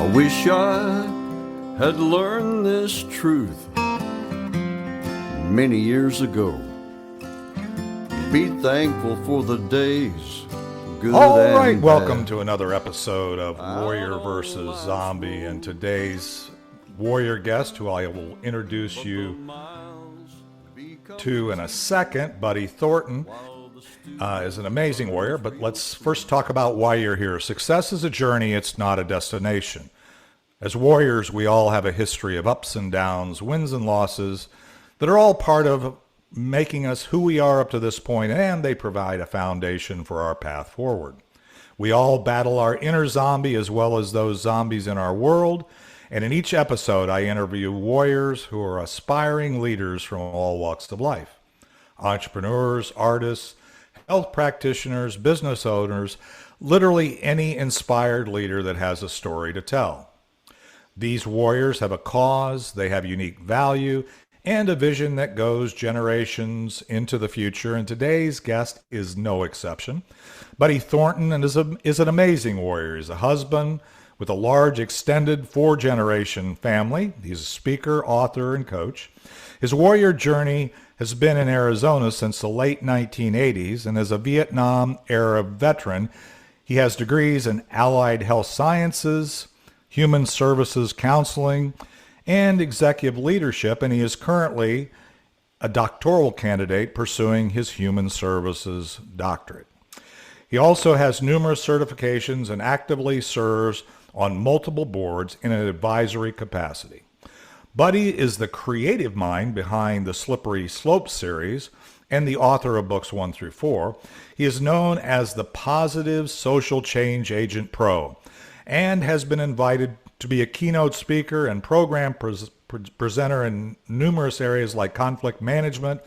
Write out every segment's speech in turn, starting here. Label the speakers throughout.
Speaker 1: I wish I had learned this truth many years ago. Be thankful for the days, good
Speaker 2: All
Speaker 1: and
Speaker 2: right,
Speaker 1: bad.
Speaker 2: welcome to another episode of Warrior versus Zombie, and today's warrior guest, who I will introduce you to in a second, Buddy Thornton, is an amazing warrior. But let's first talk about why you're here. Success is a journey, it's not a destination. As warriors, we all have a history of ups and downs, wins and losses that are all part of making us who we are up to this point, and they provide a foundation for our path forward. We all battle our inner zombie as well as those zombies in our world, and in each episode I interview warriors who are aspiring leaders from all walks of life. Entrepreneurs, artists, health practitioners, business owners, literally any inspired leader that has a story to tell. These warriors have a cause, they have unique value, and a vision that goes generations into the future, and today's guest is no exception. Buddy Thornton is an amazing warrior. He's a husband with a large extended 4-generation family. He's a speaker, author, and coach. His warrior journey has been in Arizona since the late 1980s, and as a Vietnam-era veteran, he has degrees in allied health sciences, human services counseling, and executive leadership, and he is currently a doctoral candidate pursuing his human services doctorate. He also has numerous certifications and actively serves on multiple boards in an advisory capacity. Buddy is the creative mind behind the Slippery Slope series and the author of books 1 through 4. He is known as the Positive Social Change Agent Pro and has been invited to be a keynote speaker and program presenter in numerous areas like conflict management,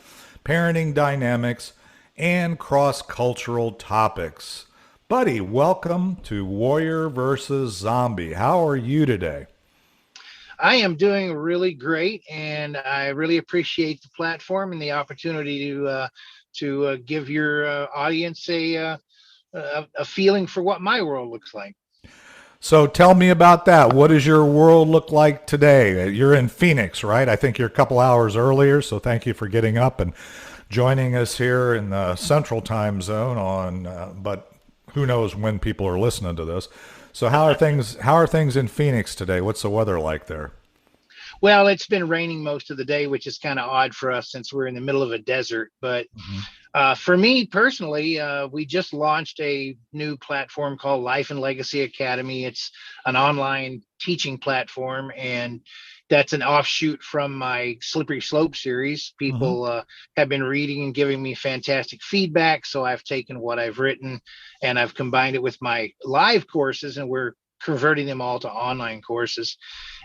Speaker 2: parenting dynamics, and cross-cultural topics. Buddy, welcome to Warrior versus Zombie. How are you today?
Speaker 3: I am doing really great, and I really appreciate the platform and the opportunity to give your audience a feeling for what my world looks like.
Speaker 2: So tell me about that. What does your world look like today? You're in Phoenix, right? I think you're a couple hours earlier, so thank you for getting up and joining us here in the Central Time Zone but who knows when people are listening to this. So how are things in Phoenix today? What's the weather like there?
Speaker 3: Well, it's been raining most of the day, which is kind of odd for us since we're in the middle of a desert. But for me personally, we just launched a new platform called Life and Legacy Academy. It's an online teaching platform, and that's an offshoot from my Slippery Slope series. People have been reading and giving me fantastic feedback. So I've taken what I've written and I've combined it with my live courses, and we're converting them all to online courses.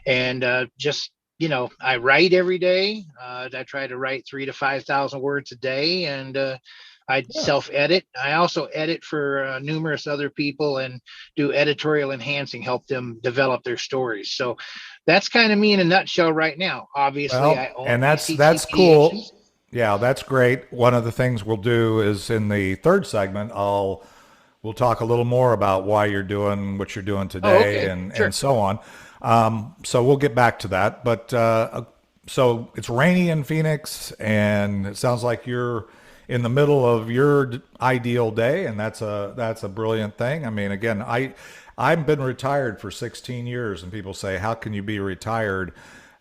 Speaker 3: And I write every day. I try to write 3,000 to 5,000 words a day, and I self-edit. I also edit for numerous other people and do editorial enhancing, help them develop their stories. So that's kind of me in a nutshell right now. Obviously, I own
Speaker 2: and that's cool. Yeah, that's great. One of the things we'll do is in the third segment, we'll talk a little more about why you're doing what you're doing today and so on. So we'll get back to that. But so it's rainy in Phoenix, and it sounds like you're in the middle of your ideal day, and that's a brilliant thing. I mean, again, I've been retired for 16 years, and people say, how can you be retired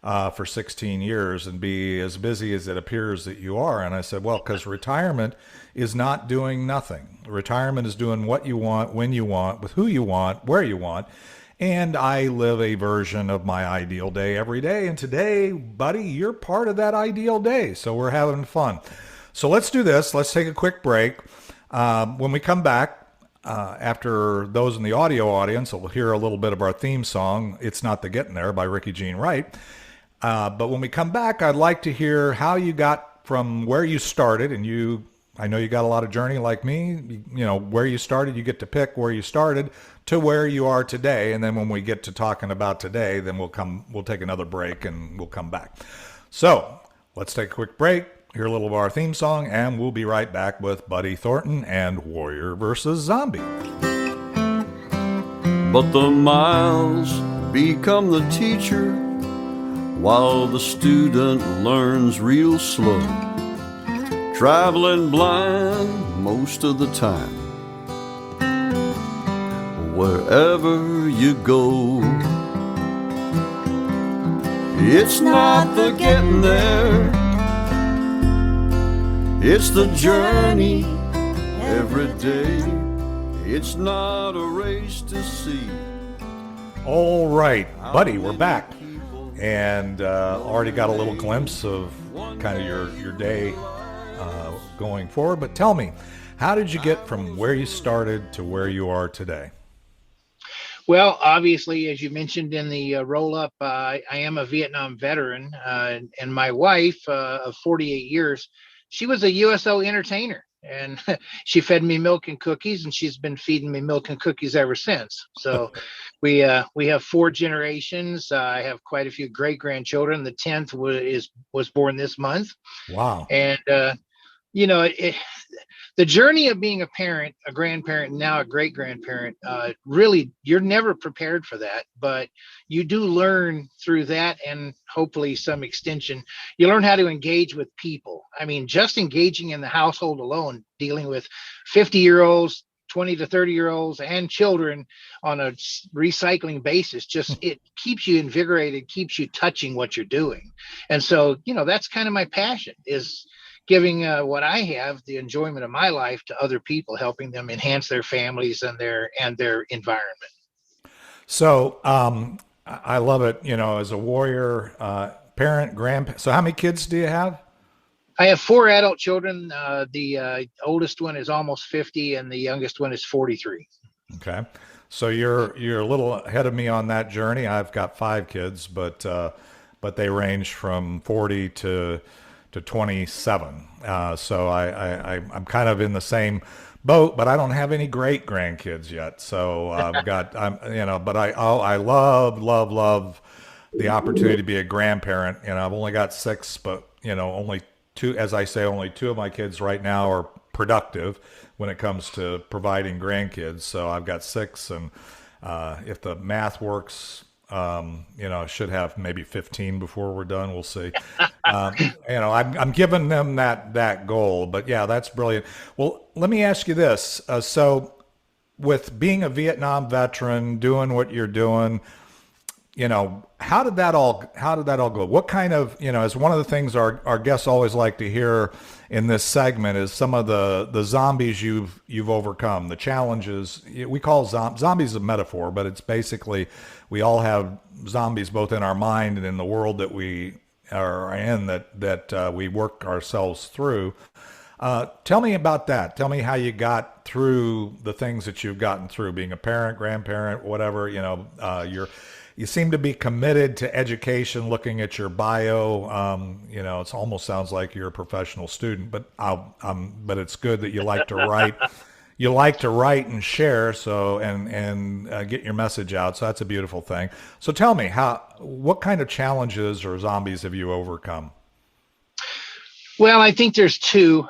Speaker 2: for 16 years and be as busy as it appears that you are? And I said, well, because retirement is not doing nothing. Retirement is doing what you want, when you want, with who you want, where you want. And I live a version of my ideal day every day. And today, buddy, you're part of that ideal day. So we're having fun. So let's do this. Let's take a quick break. When we come back, after those in the audio audience will hear a little bit of our theme song, It's Not the Getting There by Ricky Jean Wright. But when we come back, I'd like to hear how you got from where you started. And I know you got a lot of journey like me, where you started, you get to pick where you started to where you are today. And then when we get to talking about today, then we'll take another break and we'll come back. So let's take a quick break, hear a little of our theme song, and we'll be right back with Buddy Thornton and Warrior versus Zombie.
Speaker 1: But the miles become the teacher while the student learns real slow, traveling blind most of the time. Wherever you go, it's not the getting there, it's the journey every day. It's not a race to see.
Speaker 2: All right, buddy, we're back, and already got a little glimpse of kind of your day going forward. But tell me, how did you get from where you started to where you are today?
Speaker 3: Well, obviously, as you mentioned in the roll-up, I am a Vietnam veteran, and my wife of 48 years, she was a USO entertainer, and she fed me milk and cookies, and she's been feeding me milk and cookies ever since. So we have 4 generations. I have quite a few great-grandchildren. The 10th was born this month.
Speaker 2: Wow.
Speaker 3: And the journey of being a parent, a grandparent, and now a great grandparent, really, you're never prepared for that, but you do learn through that, and hopefully some extension. You learn how to engage with people. I mean, just engaging in the household alone, dealing with 50-year-olds, 20 to 30-year-olds, and children on a recycling basis, it keeps you invigorated, keeps you touching what you're doing. And so, that's kind of my passion, is giving what I have, the enjoyment of my life, to other people, helping them enhance their families and their environment.
Speaker 2: So I love it, as a warrior, parent, grandparent. So how many kids do you have?
Speaker 3: I have 4 adult children. The oldest one is almost 50, and the youngest one is 43.
Speaker 2: Okay. So you're a little ahead of me on that journey. I've got 5 kids, but they range from 40 to 27. So I'm kind of in the same boat, but I don't have any great grandkids yet. So but I love the opportunity to be a grandparent. I've only got 6, but only 2, as I say, only 2 of my kids right now are productive when it comes to providing grandkids. So I've got 6, and if the math works, should have maybe 15 before we're done. We'll see. I'm giving them that goal, but yeah, that's brilliant. Well, let me ask you this. So with being a Vietnam veteran, doing what you're doing, how did that all go? What kind of, as one of the things our guests always like to hear in this segment is some of the zombies you've overcome, the challenges. We call zombies a metaphor, but it's basically, we all have zombies both in our mind and in the world that we are in that we work ourselves through. Tell me about that. Tell me how you got through the things that you've gotten through, being a parent, grandparent, whatever. You seem to be committed to education. Looking at your bio, it almost sounds like you're a professional student. But but it's good that you like to write. You like to write and share, so and get your message out. So that's a beautiful thing. So tell me, what kind of challenges or zombies have you overcome?
Speaker 3: Well, I think there's 2.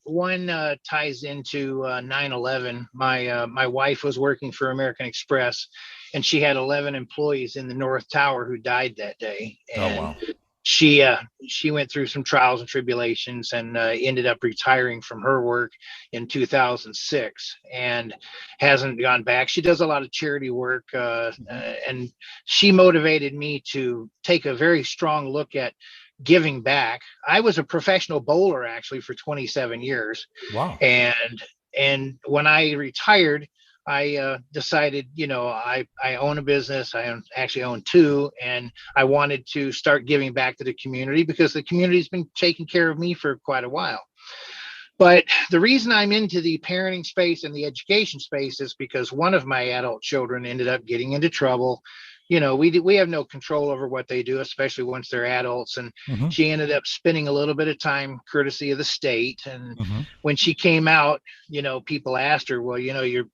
Speaker 3: One ties into 9/11. My wife was working for American Express, and she had 11 employees in the North Tower who died that day. And
Speaker 2: oh, wow.
Speaker 3: She went through some trials and tribulations, and ended up retiring from her work in 2006, and hasn't gone back. She does a lot of charity work, and she motivated me to take a very strong look at giving back. I was a professional bowler actually for 27 years.
Speaker 2: Wow.
Speaker 3: And when I retired, I decided, I own a business. Actually own 2, and I wanted to start giving back to the community because the community's been taking care of me for quite a while. But the reason I'm into the parenting space and the education space is because one of my adult children ended up getting into trouble. We have no control over what they do, especially once they're adults. And she ended up spending a little bit of time courtesy of the state. And when she came out, people asked her, well, your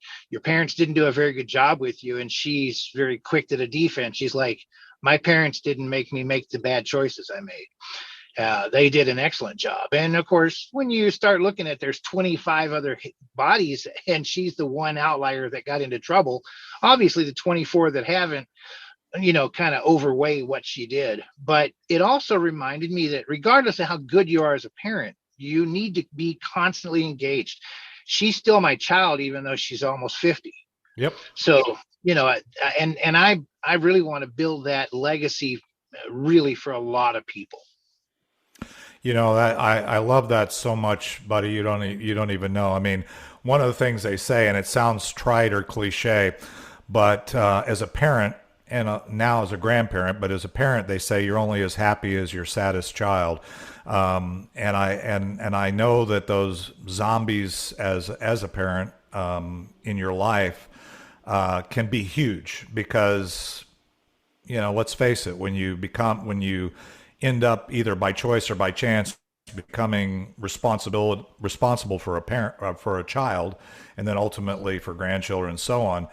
Speaker 3: parents didn't do a very good job with you. And she's very quick to the defense. She's like, my parents didn't make me make the bad choices I made. They did an excellent job. And of course, when you start looking at, there's 25 other bodies, and she's the one outlier that got into trouble. Obviously, the 24 that haven't kind of overweigh what she did. But it also reminded me that regardless of how good you are as a parent, you need to be constantly engaged. She's still my child, even though she's almost 50.
Speaker 2: Yep.
Speaker 3: So, and I really want to build that legacy really for a lot of people.
Speaker 2: That I love that so much, buddy. You don't even know. I mean, one of the things they say, and it sounds trite or cliche, but as a parent and now as a grandparent, but as a parent, they say you're only as happy as your saddest child. And I know that those zombies as a parent in your life can be huge because let's face it, when you end up either by choice or by chance becoming responsible for a parent, for a child, and then ultimately for grandchildren and so on.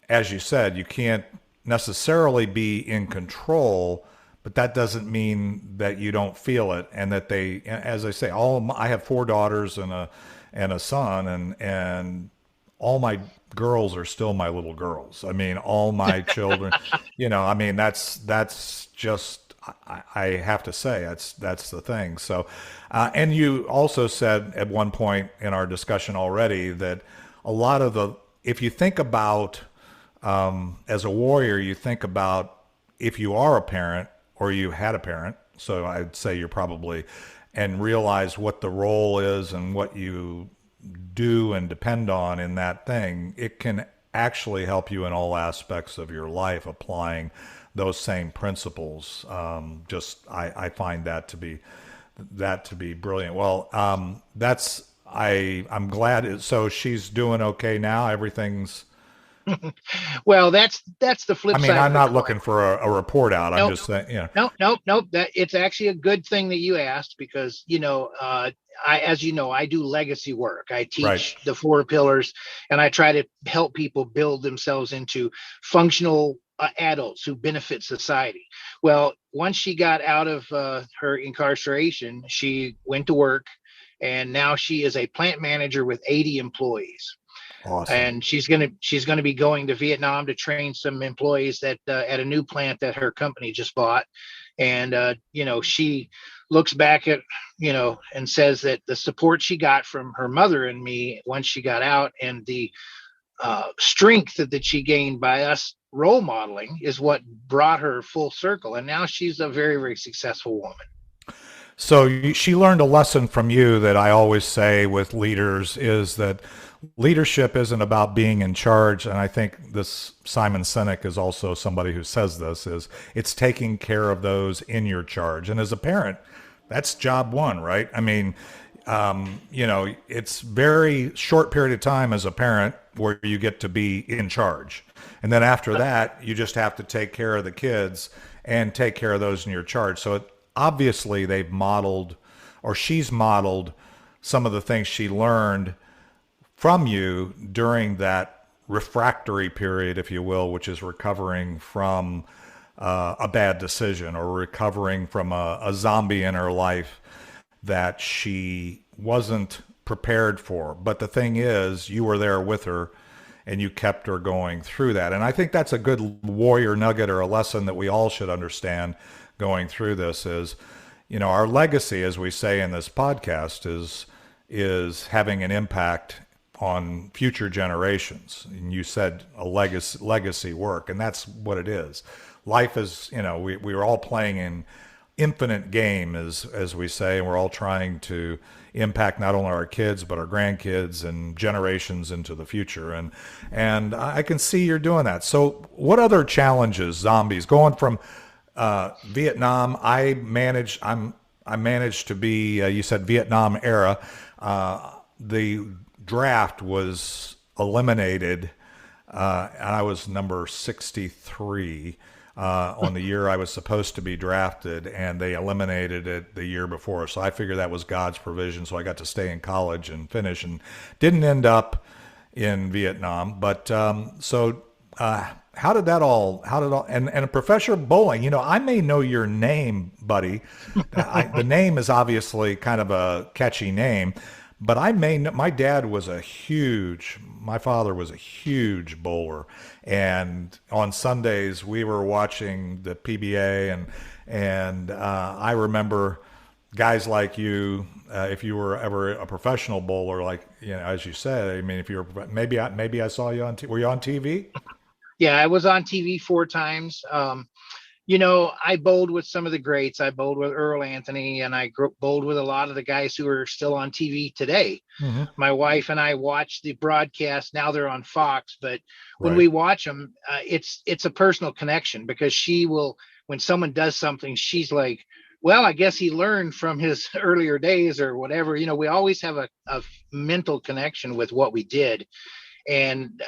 Speaker 2: As you said, you can't necessarily be in control, but that doesn't mean that you don't feel it. And that they, as I say, I have 4 daughters and a son, and all my girls are still my little girls. I mean, all my children, I mean, that's just, I have to say, that's the thing. So, and you also said at one point in our discussion already that a lot of if you think about, as a warrior, you think about if you are a parent or you had a parent, so I'd say you're probably, and realize what the role is and what you do and depend on in that thing, it can actually help you in all aspects of your life applying those same principles. I find that to be brilliant. Well, I'm glad. So she's doing okay now. Everything's.
Speaker 3: Well, that's the flip side.
Speaker 2: I mean, I'm not looking for a report out. I'm just saying,
Speaker 3: Nope. That it's actually a good thing that you asked because, as you know, I do legacy work. I teach the 4 pillars, and I try to help people build themselves into functional adults who benefit society. Well, once she got out of her incarceration, she went to work, and now she is a plant manager with 80 employees.
Speaker 2: Awesome.
Speaker 3: And she's gonna be going to Vietnam to train some employees that at a new plant that her company just bought. And she looks back at and says that the support she got from her mother and me once she got out, and the strength that she gained by us role modeling, is what brought her full circle. And now she's a very, very successful woman.
Speaker 2: So she learned a lesson from you that I always say with leaders is that leadership isn't about being in charge. And I think this Simon Sinek is also somebody who says this, is it's taking care of those in your charge. And as a parent, that's job one, right? I mean, it's very short period of time as a parent where you get to be in charge. And then after that, you just have to take care of the kids and take care of those in your charge. So obviously they've modeled, or she's modeled, some of the things she learned from you during that refractory period, if you will, which is recovering from a bad decision or recovering from a zombie in her life that she wasn't prepared for. But the thing is, you were there with her and you kept her going through that. And I think that's a good warrior nugget, or a lesson that we all should understand going through this is, our legacy, as we say in this podcast, is having an impact on future generations. And you said a legacy work, and that's what it is. Life is, we're all playing an infinite game, as we say, and we're all trying to impact not only our kids, but our grandkids and generations into the future. And I can see you're doing that. So what other challenges, zombies, going from Vietnam? I managed to be, you said Vietnam era. The draft was eliminated, and I was number 63 on the year I was supposed to be drafted, and they eliminated it the year before. So I figured that was God's provision. So I got to stay in college and finish, and didn't end up in Vietnam. But how did and Professor Bowling, I may know your name, buddy. The name is obviously kind of a catchy name, But my dad was my father was a huge bowler. And on Sundays we were watching the PBA, and I remember guys like you, if you were ever a professional bowler, like, as you said, I mean, if you're, maybe I saw you were you on TV?
Speaker 3: Yeah, I was on TV 4 times. I bowled with some of the greats. I bowled with Earl Anthony, and I bowled with a lot of the guys who are still on TV today.
Speaker 2: Mm-hmm.
Speaker 3: My wife and I watch the broadcast. Now they're on Fox, but when
Speaker 2: Right.
Speaker 3: we watch them, it's a personal connection, because she will, when someone does something, she's like, well, I guess he learned from his earlier days or whatever. We always have a mental connection with what we did. And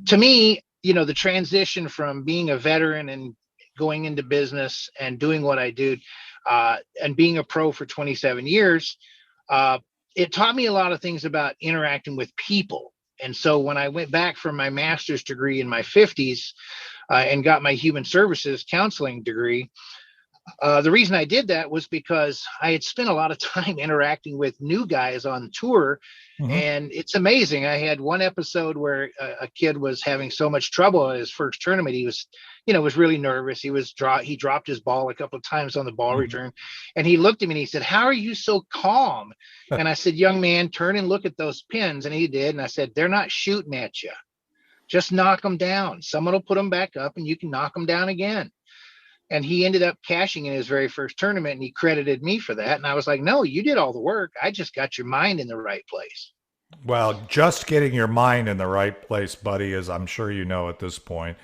Speaker 3: to me, the transition from being a veteran and going into business and doing what I do, and being a pro for 27 years, it taught me a lot of things about interacting with people. And so when I went back for my master's degree in my 50s, and got my human services counseling degree, the reason I did that was because I had spent a lot of time interacting with new guys on tour.
Speaker 2: Mm-hmm.
Speaker 3: And it's amazing. I had one episode where a kid was having so much trouble at his first tournament. He was really nervous. He dropped his ball a couple of times on the ball
Speaker 2: Mm-hmm.
Speaker 3: return, and he looked at me and he said, "How are you so calm?" And I said, "Young man, turn and look at those pins." And he did. And I said, "They're not shooting at you. Just knock them down. Someone will put them back up and you can knock them down again." And he ended up cashing in his very first tournament, and he credited me for that. And I was like, "No, you did all the work. I just got your mind in the right place."
Speaker 2: Well, just getting your mind in the right place, buddy, as I'm sure you know at this point,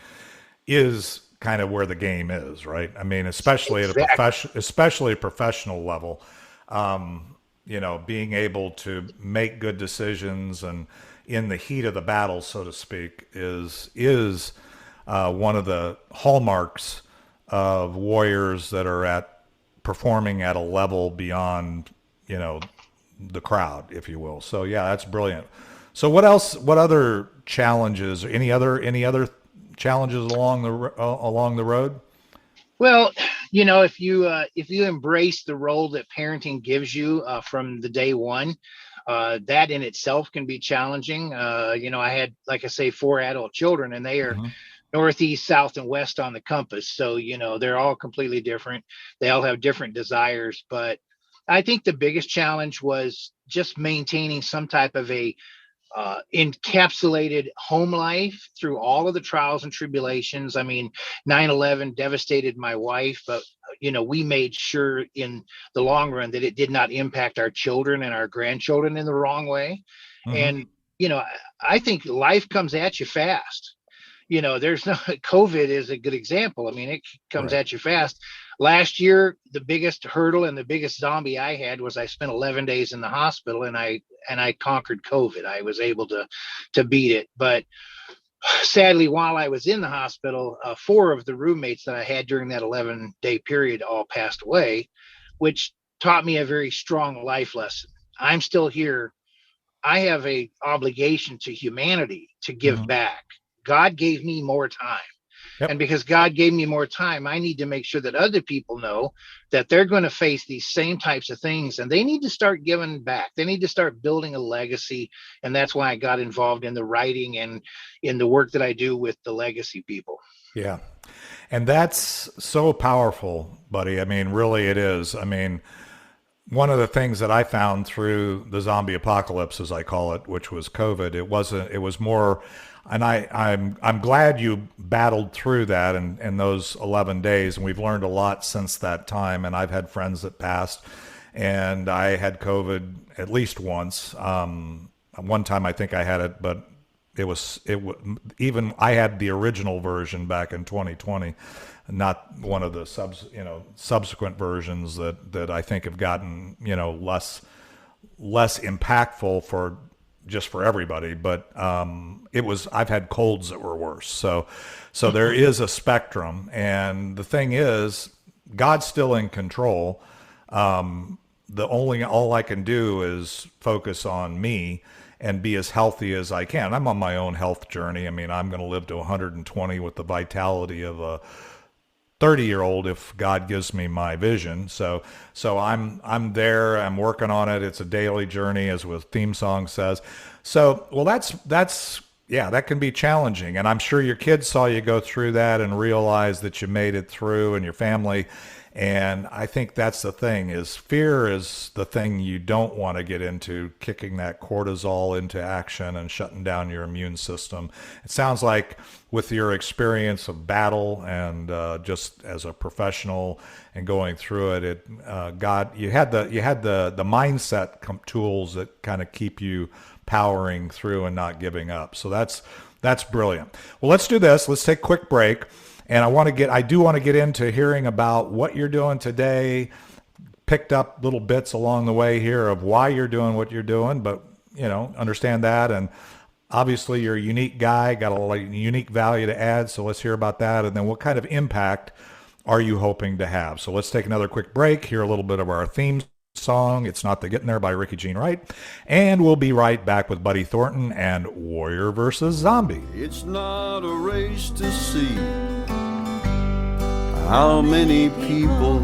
Speaker 2: is kind of where the game is, right? I mean, especially especially a professional level, being able to make good decisions and in the heat of the battle, so to speak, is one of the hallmarks of warriors that are performing at a level beyond, the crowd, if you will. So yeah, that's brilliant. So what else? What other challenges? Any other challenges along the road?
Speaker 3: Well, if you embrace the role that parenting gives you from the day one, that in itself can be challenging. I had, like I say, 4 adult children, and they are
Speaker 2: Mm-hmm.
Speaker 3: northeast, south, and west on the compass. So, they're all completely different. They all have different desires. But I think the biggest challenge was just maintaining some type of a encapsulated home life through all of the trials and tribulations. I mean, 9/11 devastated my wife, but we made sure in the long run that it did not impact our children and our grandchildren in the wrong way.
Speaker 2: Mm-hmm.
Speaker 3: And I think life comes at you fast. There's no COVID is a good example. I mean, it comes
Speaker 2: Right.
Speaker 3: at you fast. Last year, the biggest hurdle and the biggest zombie I had was I spent 11 days in the hospital, and I conquered COVID. I was able to beat it. But sadly, while I was in the hospital, 4 of the roommates that I had during that 11-day period all passed away, which taught me a very strong life lesson. I'm still here. I have a obligation to humanity to give
Speaker 2: Mm-hmm.
Speaker 3: back. God gave me more time.
Speaker 2: Yep.
Speaker 3: And because God gave me more time, I need to make sure that other people know that they're going to face these same types of things, and they need to start giving back. They need to start building a legacy. And that's why I got involved in the writing and in the work that I do with the legacy people.
Speaker 2: Yeah. And that's so powerful, buddy. I mean, really it is. I mean, one of the things that I found through the zombie apocalypse, as I call it, which was COVID, it was more, and I'm glad you battled through that and those 11 days. And we've learned a lot since that time. And I've had friends that passed, and I had COVID at least once. One time I think I had it, but even I had the original version back in 2020, not one of the subsequent versions that I think have gotten, less impactful for everybody. But I've had colds that were worse. So there is a spectrum. And the thing is, God's still in control. All I can do is focus on me and be as healthy as I can. I'm on my own health journey. I mean, I'm going to live to 120 with the vitality of a 30-year-old if God gives me my vision. So I'm there. I'm working on it. It's a daily journey, as the theme song says. So, well, that's yeah, that can be challenging. And I'm sure your kids saw you go through that and realized that you made it through, and your family. And I think that's the thing, is fear is the thing you don't want to get into, kicking that cortisol into action and shutting down your immune system. It sounds like with your experience of battle and just as a professional and going through it, you had the mindset tools that kind of keep you powering through and not giving up. So that's brilliant. Well, let's do this. Let's take a quick break. And I do want to get into hearing about what you're doing today. Picked up little bits along the way here of why you're doing what you're doing, but understand that. And obviously you're a unique guy, got a unique value to add. So let's hear about that. And then what kind of impact are you hoping to have? So let's take another quick break, hear a little bit of our theme song. It's Not the Getting There by Ricky Jean Wright. And we'll be right back with Buddy Thornton and Warrior versus Zombie.
Speaker 1: It's not a race to see how many people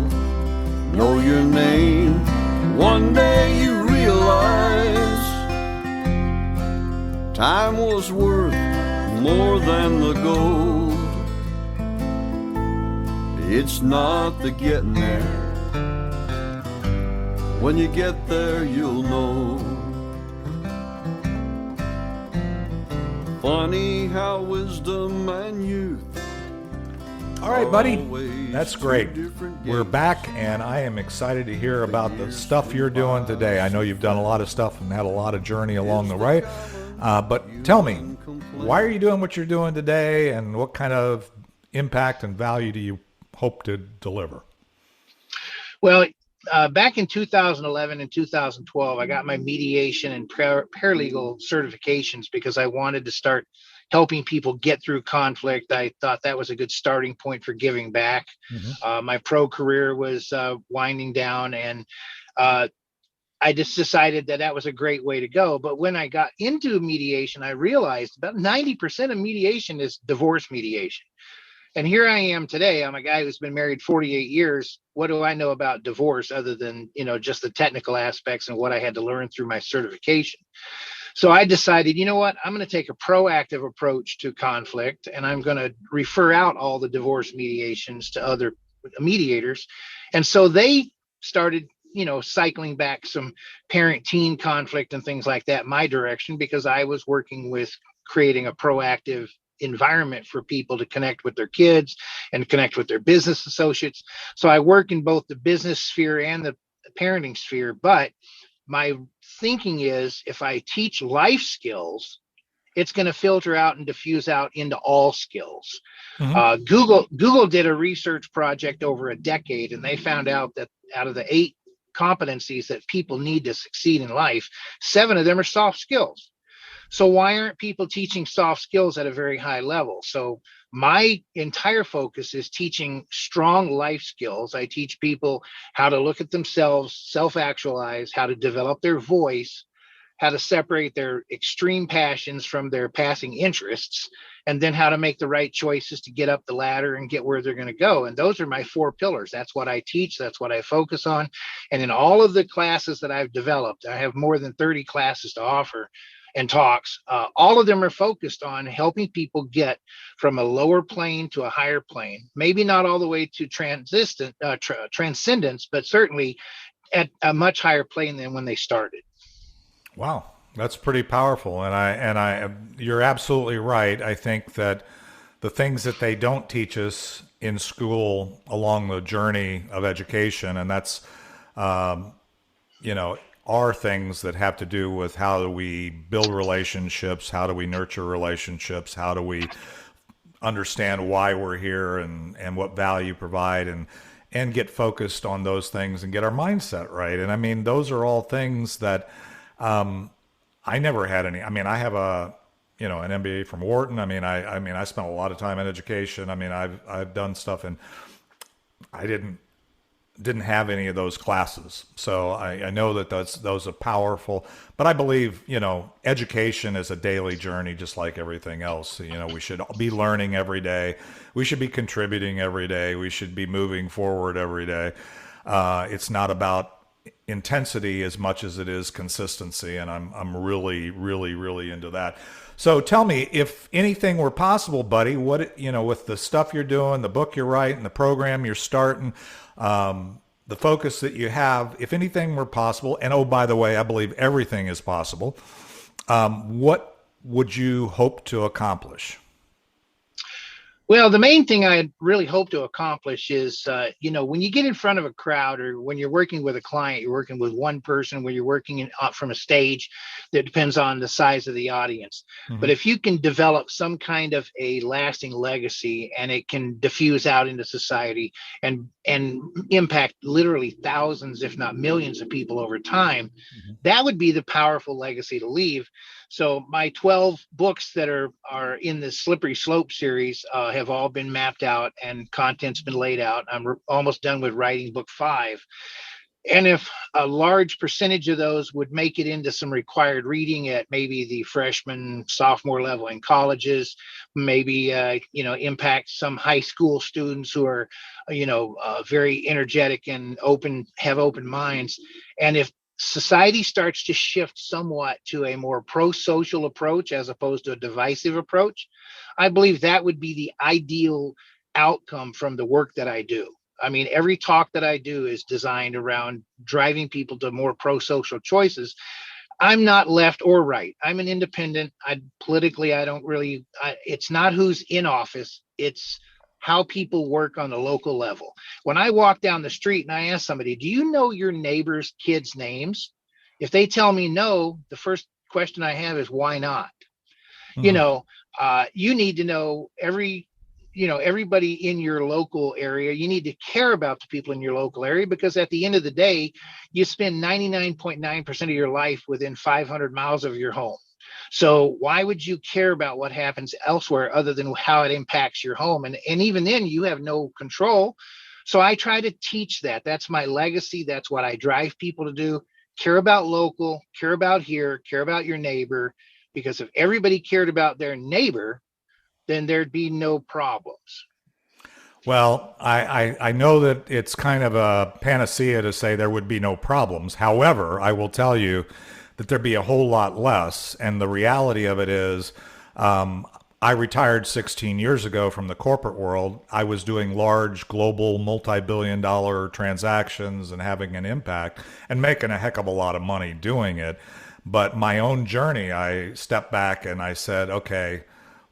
Speaker 1: know your name. One day you realize time was worth more than the gold. It's not the getting there. When you get there, you'll know. Funny how wisdom and youth.
Speaker 2: All right, buddy. That's great. We're back, and I am excited to hear about the stuff you're doing today. I know you've done a lot of stuff and had a lot of journey along the way. But tell me, why are you doing what you're doing today, and what kind of impact and value do you hope to deliver?
Speaker 3: Well, back in 2011 and 2012, I got my mediation and paralegal certifications because I wanted to start helping people get through conflict. I thought that was a good starting point for giving back. Mm-hmm. My pro career was winding down, and I just decided that was a great way to go. But when I got into mediation, I realized about 90% of mediation is divorce mediation. And here I am today. I'm a guy who's been married 48 years. What do I know about divorce other than, just the technical aspects and what I had to learn through my certification? So I decided, you know what, I'm going to take a proactive approach to conflict, and I'm going to refer out all the divorce mediations to other mediators. And so they started, cycling back some parent-teen conflict and things like that my direction, because I was working with creating a proactive environment for people to connect with their kids and connect with their business associates. So I work in both the business sphere and the parenting sphere, but my thinking is if I teach life skills, it's going to filter out and diffuse out into all skills. Mm-hmm. Google did a research project over a decade, and they found out that out of the 8 competencies that people need to succeed in life, 7 of them are soft skills. So why aren't people teaching soft skills at a very high level? So my entire focus is teaching strong life skills. I teach people how to look at themselves, self-actualize, how to develop their voice, how to separate their extreme passions from their passing interests, and then how to make the right choices to get up the ladder and get where they're going to go. And those are my 4 pillars. That's what I teach. That's what I focus on. And in all of the classes that I've developed, I have more than 30 classes to offer and talks. All of them are focused on helping people get from a lower plane to a higher plane. Maybe not all the way to transcendence, but certainly at a much higher plane than when they started.
Speaker 2: Wow, that's pretty powerful. And you're absolutely right. I think that the things that they don't teach us in school along the journey of education, and that's, are things that have to do with how do we build relationships, how do we nurture relationships, how do we understand why we're here and what value provide, and get focused on those things and get our mindset right. And I mean, those are all things that I never had any. I mean, I have an MBA from Wharton. I spent a lot of time in education. I mean, I've done stuff, and I didn't didn't have any of those classes. So I know that those are powerful, but I believe, education is a daily journey, just like everything else. We should be learning every day. We should be contributing every day. We should be moving forward every day. It's not about intensity as much as it is consistency. And I'm really, really, really into that. So tell me, if anything were possible, buddy, what, with the stuff you're doing, the book you're writing, the program you're starting, the focus that you have, if anything were possible, and oh, by the way, I believe everything is possible, what would you hope to accomplish?
Speaker 3: Well, the main thing I really hope to accomplish is, when you get in front of a crowd, or when you're working with a client, you're working with one person, when you're working from a stage, that depends on the size of the audience. Mm-hmm. But if you can develop some kind of a lasting legacy, and it can diffuse out into society and impact literally thousands, if not millions of people over time, mm-hmm. that would be the powerful legacy to leave. So my 12 books that are in the Slippery Slope series have all been mapped out, and content's been laid out. I'm almost done with writing book 5. And if a large percentage of those would make it into some required reading at maybe the freshman, sophomore level in colleges, maybe, impact some high school students who are, very energetic and have open minds. And if society starts to shift somewhat to a more pro-social approach as opposed to a divisive approach, I believe that would be the ideal outcome from the work that I do. I mean, every talk that I do is designed around driving people to more pro-social choices. I'm not left or right. I'm an independent. Politically, I don't really, it's not who's in office. It's how people work on the local level. When I walk down the street and I ask somebody, do you know your neighbor's kids' names? If they tell me no, the first question I have is, why not? Mm-hmm. You need to know everybody in your local area. You need to care about the people in your local area, because at the end of the day, you spend 99.9% of your life within 500 miles of your home. So why would you care about what happens elsewhere other than how it impacts your home? And even then, you have no control. So I try to teach that. That's my legacy. That's what I drive people to do. Care about local, care about here, care about your neighbor. Because if everybody cared about their neighbor, then there'd be no problems.
Speaker 2: Well, I know that it's kind of a panacea to say there would be no problems. However, I will tell you that there'd be a whole lot less. And the reality of it is, I retired 16 years ago from the corporate world. I was doing large global multi-billion-dollar transactions and having an impact and making a heck of a lot of money doing it. But my own journey, I stepped back and I said, okay,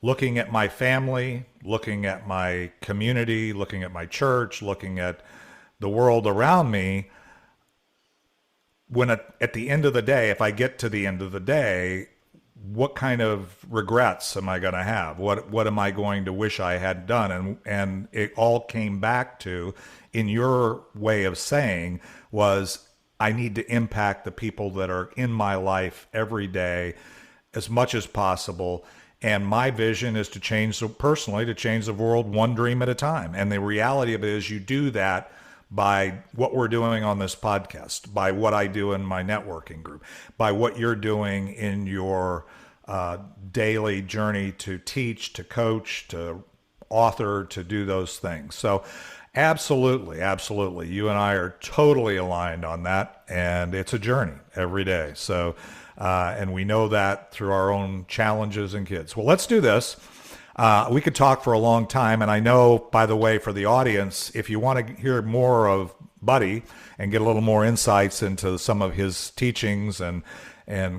Speaker 2: looking at my family, looking at my community, looking at my church, looking at the world around me, when at the end of the day, if I get to the end of the day, what kind of regrets am I going to have? What am I going to wish I had done? And it all came back to, in your way of saying, was I need to impact the people that are in my life every day as much as possible. And my vision is to change the world one dream at a time. And the reality of it is, you do that by what we're doing on this podcast, by what I do in my networking group, by what you're doing in your daily journey to teach, to coach, to author, to do those things. So absolutely, absolutely. You and I are totally aligned on that. And it's a journey every day. So, and we know that through our own challenges and kids. Well, let's do this. We could talk for a long time. And I know, by the way, for the audience, if you want to hear more of Buddy and get a little more insights into some of his teachings and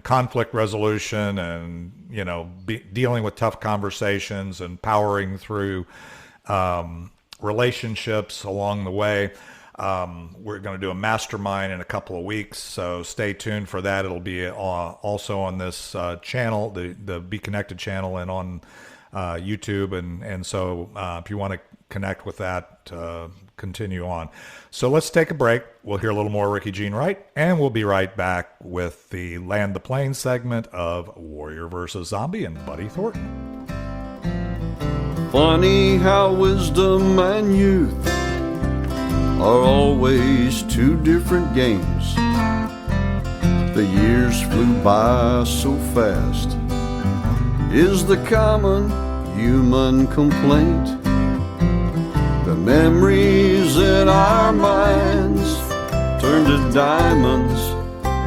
Speaker 2: conflict resolution and, dealing with tough conversations and powering through relationships along the way, we're going to do a mastermind in a couple of weeks. So stay tuned for that. It'll be also on this channel, the Be Connected channel, and on YouTube. And so if you want to connect with that, continue on. So let's take a break. We'll hear a little more Ricky Jean Wright, and we'll be right back with the Land the Plane segment of Warrior versus Zombie and Buddy Thornton.
Speaker 1: Funny how wisdom and youth are always two different games. The years flew by so fast, is the common human complaint. The memories in our minds turn to diamonds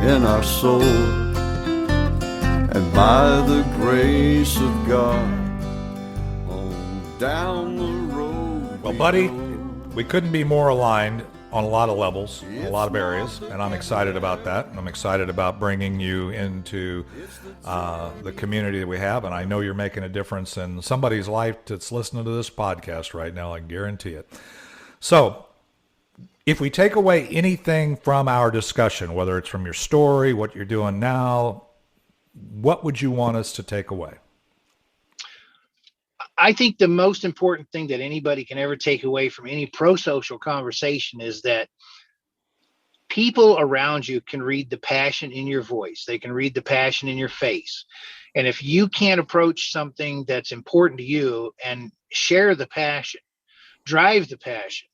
Speaker 1: in our soul, and by the grace of God, on down the road.
Speaker 2: Well, buddy, we couldn't be more aligned on a lot of levels, a lot of areas, and I'm excited about that. I'm excited about bringing you into the community that we have, and I know you're making a difference in somebody's life that's listening to this podcast right now. I guarantee it. So, if we take away anything from our discussion, whether it's from your story, what you're doing now, what would you want us to take away?
Speaker 3: I think the most important thing that anybody can ever take away from any pro-social conversation is that people around you can read the passion in your voice. They can read the passion in your face. And if you can't approach something that's important to you and share the passion, drive the passion,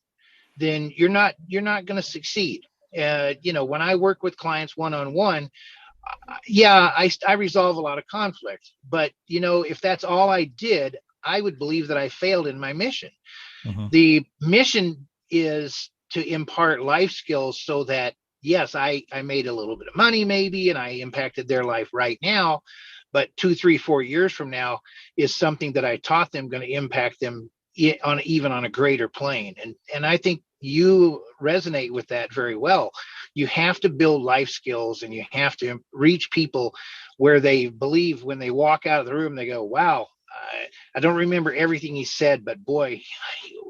Speaker 3: then you're not going to succeed. When I work with clients one-on-one, I resolve a lot of conflict. But, if that's all I did, I would believe that I failed in my mission. Mm-hmm. The mission is to impart life skills so that, yes, I made a little bit of money maybe, and I impacted their life right now, but 2, 3, 4 years from now is something that I taught them going to impact them on a greater plane. And I think you resonate with that very well. You have to build life skills, and you have to reach people where they believe when they walk out of the room, they go, wow, I don't remember everything he said, but boy,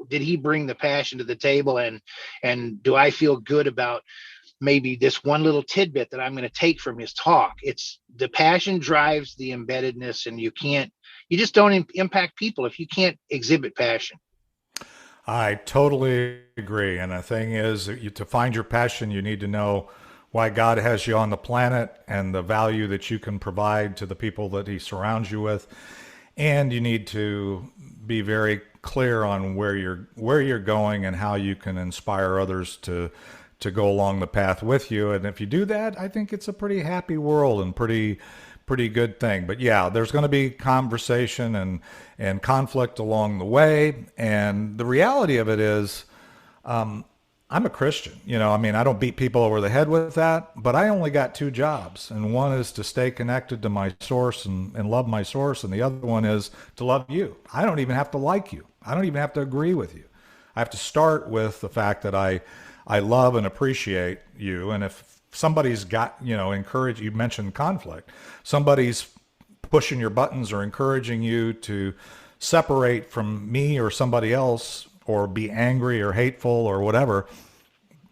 Speaker 3: did he bring the passion to the table, and do I feel good about maybe this one little tidbit that I'm going to take from his talk. It's the passion drives the embeddedness, and you just don't impact people if you can't exhibit passion.
Speaker 2: I totally agree. And the thing is, to find your passion, you need to know why God has you on the planet and the value that you can provide to the people that he surrounds you with. And you need to be very clear on where you're going and how you can inspire others to go along the path with you. And if you do that, I think it's a pretty happy world and pretty good thing. But yeah, there's going to be conversation and conflict along the way. And the reality of it is, I'm a Christian. I don't beat people over the head with that, but I only got 2 jobs. And one is to stay connected to my source and love my source. And the other one is to love you. I don't even have to like you. I don't even have to agree with you. I have to start with the fact that I love and appreciate you. And if somebody's got, encourage, you mentioned conflict, somebody's pushing your buttons or encouraging you to separate from me or somebody else, or be angry or hateful or whatever,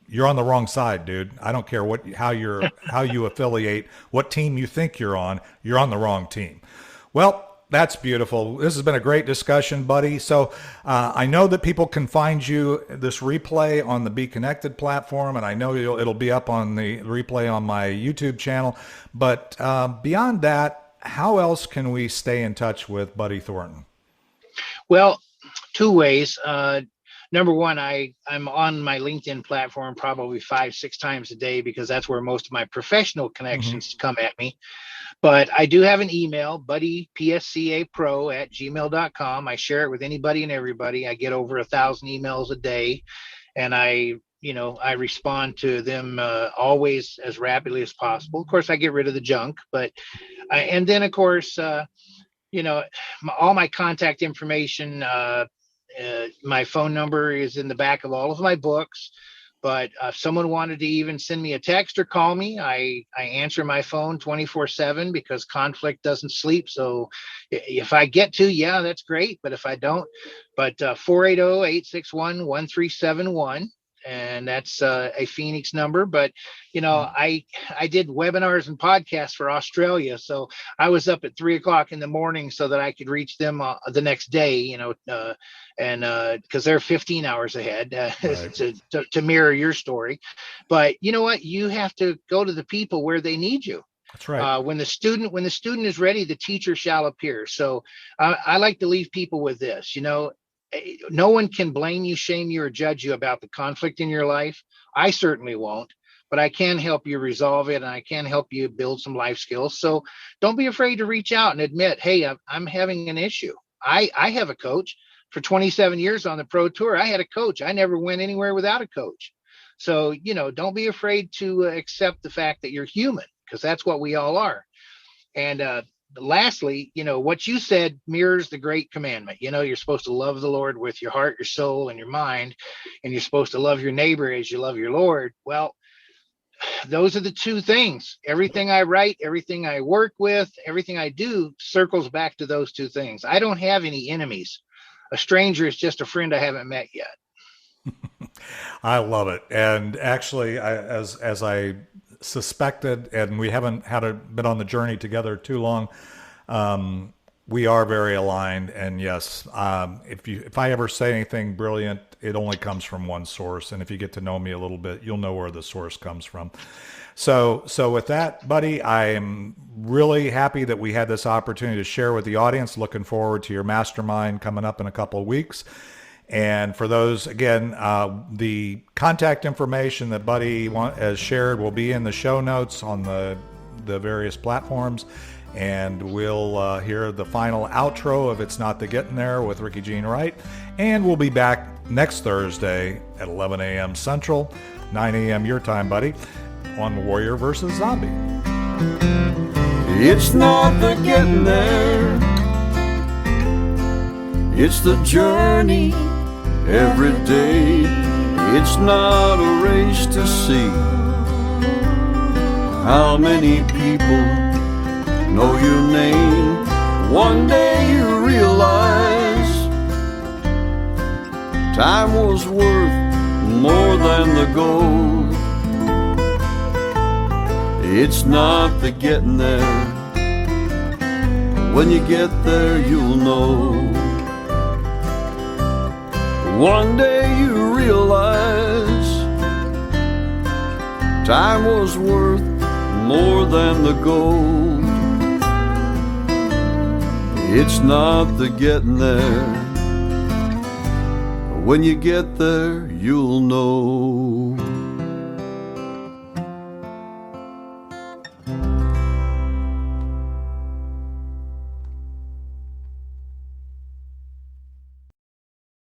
Speaker 2: you're on the wrong side, dude. I don't care how you affiliate, what team you think you're on the wrong team. Well, that's beautiful. This has been a great discussion, buddy. So I know that people can find this replay on the Be Connected platform, and I know it'll be up on the replay on my YouTube channel. But beyond that, how else can we stay in touch with Buddy Thornton?
Speaker 3: Well, 2 ways. Number one, I'm on my LinkedIn platform probably 5-6 times a day, because that's where most of my professional connections come at me. But I do have an email, buddypscapro@gmail.com. I share it with anybody and everybody. I get over 1,000 emails a day, and I respond to them always as rapidly as possible. Of course, I get rid of the junk, and then of course, all my contact information, my phone number is in the back of all of my books. But if someone wanted to even send me a text or call me, I answer my phone 24/7, because conflict doesn't sleep. So if I get to, yeah, that's great. But if I don't, 480-861-1371. And that's a Phoenix number. But, I did webinars and podcasts for Australia. So I was up at 3:00 in the morning so that I could reach them the next day, and because they're 15 hours ahead, right, to mirror your story. But you know what? You have to go to the people where they need you.
Speaker 2: That's right.
Speaker 3: When the student is ready, the teacher shall appear. So I like to leave people with this. No one can blame you, shame you, or judge you about the conflict in your life. I certainly won't, but I can help you resolve it, and I can help you build some life skills. So don't be afraid to reach out and admit, hey, I'm having an issue. I have a coach. For 27 years on the pro tour, I had a coach. I never went anywhere without a coach. So, don't be afraid to accept the fact that you're human, because that's what we all are. And lastly, what you said mirrors the great commandment. You're supposed to love the Lord with your heart, your soul, and your mind, and you're supposed to love your neighbor as you love your Lord. Well, those are the two things. Everything I write, everything I work with, everything I do circles back to those two things. I don't have any enemies. A stranger is just a friend I haven't met yet.
Speaker 2: I love it. And actually, as I suspected, and we haven't been on the journey together too long, we are very aligned. And yes, if I ever say anything brilliant, it only comes from one source. And if you get to know me a little bit, you'll know where the source comes from. So with that, buddy, I am really happy that we had this opportunity to share with the audience. Looking forward to your mastermind coming up in a couple of weeks. And for those, again, the contact information that Buddy has shared will be in the show notes on the various platforms. And we'll hear the final outro of It's Not the Getting There with Ricky Jean Wright. And we'll be back next Thursday at 11 a.m. Central, 9 a.m. your time, buddy, on Warrior versus Zombie.
Speaker 1: It's not the getting there, it's the journey every day. It's not a race to see how many people know your name. One day you realize time was worth more than the gold. It's not the getting there. When you get there, you'll know. One day you realize time was worth more than the gold. It's not the getting there. When you get there, you'll know.